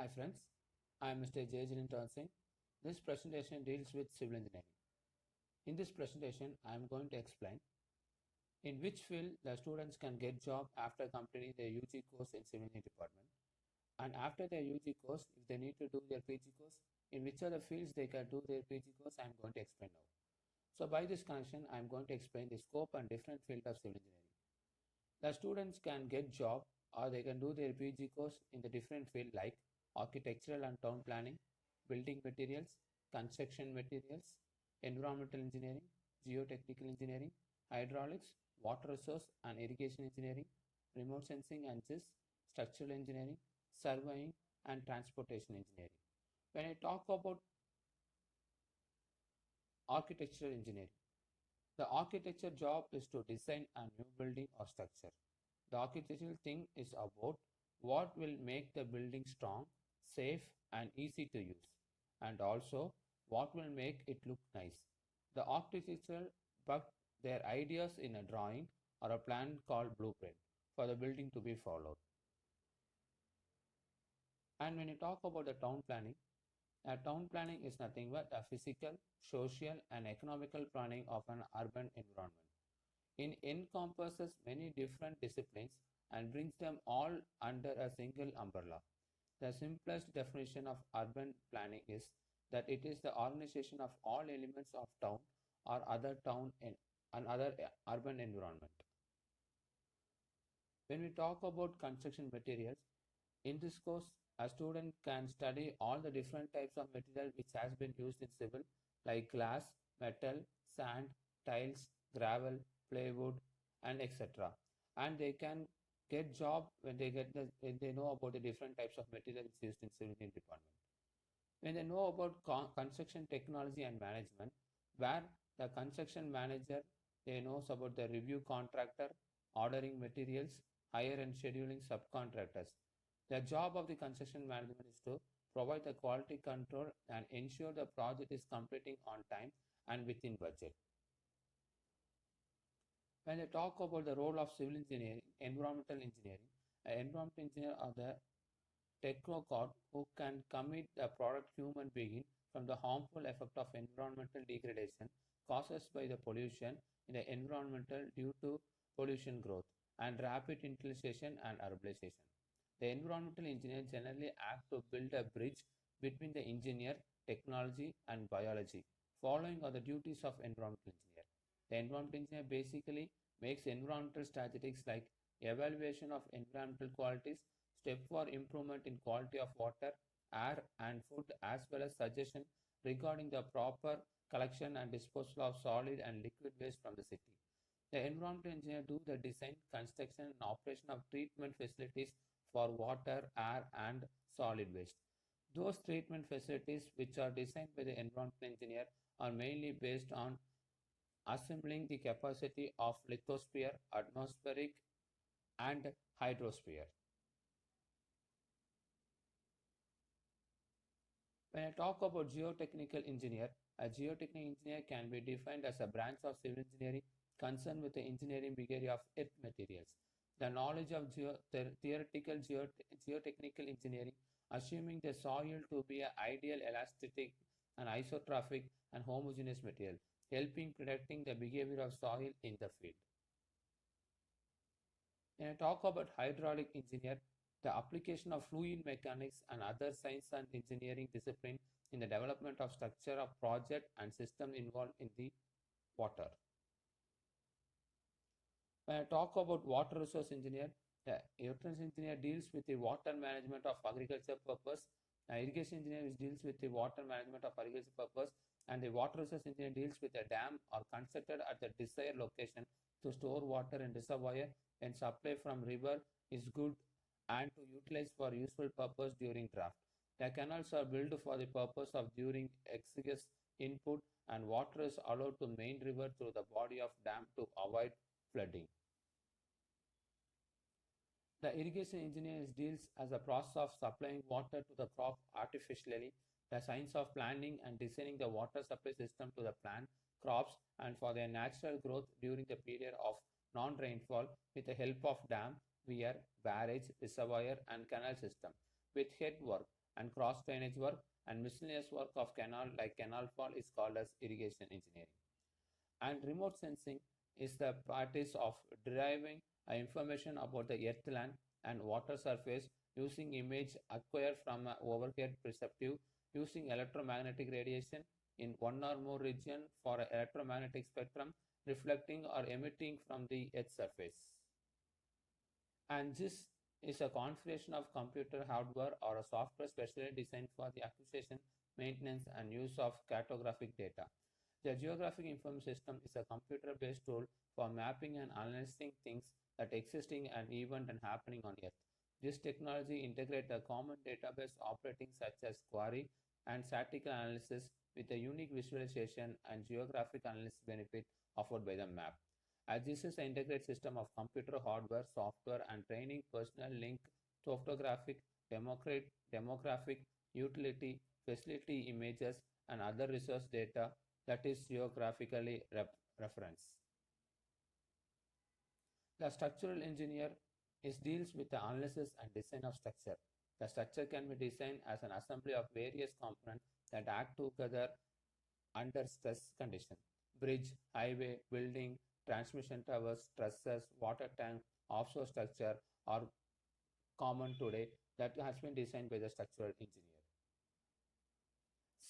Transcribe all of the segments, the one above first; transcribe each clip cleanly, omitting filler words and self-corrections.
Hi friends, I am Mr. Jayajilin Singh. This presentation deals with civil engineering. In this presentation, I am going to explain in which field the students can get job after completing their UG course in civil engineering department, and after their UG course, if they need to do their PG course, in which other fields they can do their PG course, I am going to explain now. So by this connection, I am going to explain the scope and different field of civil engineering. The students can get job or they can do their PG course in the different field like architectural and town planning, building materials, construction materials, environmental engineering, geotechnical engineering, hydraulics, water resource and irrigation engineering, remote sensing and GIS, structural engineering, surveying and transportation engineering. When I talk about architectural engineering, the architecture job is to design a new building or structure. The architectural thing is about what will make the building strong, safe, and easy to use, and also what will make it look nice. The architecture put their ideas in a drawing or a plan called blueprint for the building to be followed. And when you talk about the town planning is nothing but a physical, social, and economical planning of an urban environment. It encompasses many different disciplines and brings them all under a single umbrella. The simplest definition of urban planning is that it is the organization of all elements of town or other town and other urban environment. When we talk about construction materials, in this course, a student can study all the different types of material which has been used in civil, like glass, metal, sand, tiles, gravel, plywood, and etc. And they can get job when they know about the different types of materials used in civil engineering department. When they know about construction technology and management, where the construction manager they knows about the review contractor, ordering materials, hire and scheduling subcontractors. The job of the construction management is to provide the quality control and ensure the project is completing on time and within budget. When they talk about the role of civil engineering, an environmental engineer are the technocrat who can commit the product human being from the harmful effect of environmental degradation caused by the pollution in the environmental due to pollution growth and rapid industrialization and urbanization. The environmental engineer generally act to build a bridge between the engineer, technology and biology. Following are the duties of environmental engineer. The environmental engineer basically makes environmental statistics like evaluation of environmental qualities, step for improvement in quality of water, air and food, as well as suggestion regarding the proper collection and disposal of solid and liquid waste from the city. The environmental engineer do the design, construction and operation of treatment facilities for water, air and solid waste. Those treatment facilities which are designed by the environmental engineer are mainly based on assembling the capacity of lithosphere, atmospheric and hydrosphere. When I talk about geotechnical engineer, a geotechnical engineer can be defined as a branch of civil engineering concerned with the engineering behavior of earth materials. The knowledge of theoretical geotechnical engineering, assuming the soil to be an ideal elastic and isotropic and homogeneous material, helping predicting the behavior of soil in the field. When I talk about hydraulic engineer, the application of fluid mechanics and other science and engineering discipline in the development of structure of project and system involved in the water. When I talk about water resource engineer, the electronics engineer deals with the water management of agriculture purpose, the irrigation engineer deals with the water management of agriculture purpose, and the water resource engineer deals with a dam or constructed at the desired location to store water in reservoir when supply from river is good and to utilize for useful purpose during drought. The canals are built for the purpose of during excess input and water is allowed to main river through the body of dam to avoid flooding. The irrigation engineer deals as a process of supplying water to the crop artificially, the science of planning and designing the water supply system to the plant, crops, and for their natural growth during the period of non-rainfall with the help of dam, weir, barrage, reservoir, and canal system. With head work, and cross drainage work, and miscellaneous work of canal like canal fall is called as irrigation engineering. And remote sensing is the practice of deriving information about the earth, land, and water surface using image acquired from overhead perspective using electromagnetic radiation in one or more region for an electromagnetic spectrum reflecting or emitting from the earth's surface. And this is a configuration of computer hardware or a software specially designed for the acquisition, maintenance, and use of cartographic data. The Geographic Information System is a computer-based tool for mapping and analyzing things that existing and event and happening on Earth. This technology integrates a common database operating such as query and statistical analysis with a unique visualization and geographic analysis benefit offered by the map. As this is an integrated system of computer hardware, software, and training personnel link to photographic, demographic, utility, facility images, and other resource data that is geographically referenced. The structural engineer deals with the analysis and design of structure. The structure can be designed as an assembly of various components that act together under stress conditions. Bridge, highway, building, transmission towers, trusses, water tank, offshore structure are common today that has been designed by the structural engineer.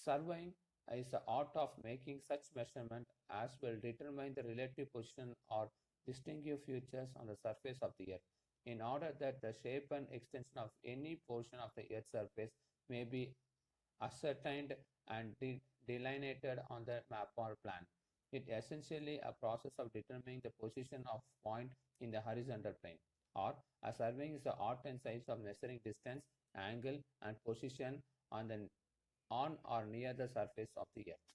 Surveying is the art of making such measurement as will determine the relative position or distinctive features on the surface of the earth in order that the shape and extension of any portion of the earth's surface may be ascertained and delineated on the map or plan. It is essentially a process of determining the position of point in the horizontal plane, or a surveying is the art and science of measuring distance, angle, and position on or near the surface of the earth.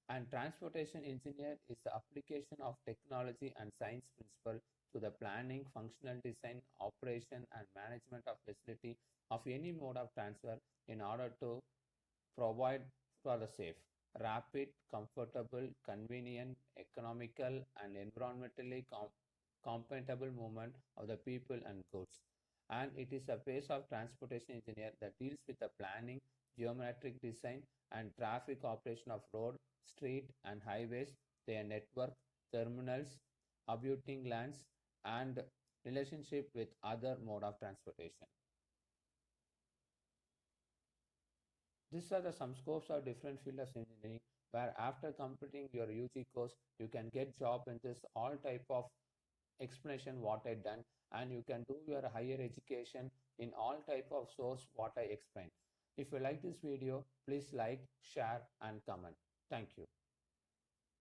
And transportation engineer is the application of technology and science principle to the planning, functional design, operation, and management of facility of any mode of transfer in order to provide for the safe, rapid, comfortable, convenient, economical, and environmentally compatible movement of the people and goods. And it is a phase of transportation engineer that deals with the planning, geometric design, and traffic operation of road, street, and highways, their network, terminals, abutting lands, and relationship with other mode of transportation. These are some scopes of different fields of engineering where after completing your UG course, you can get job in this all type of explanation what I done, and you can do your higher education in all type of source what I explained. If you like this video, please like, share, and comment. Thank you.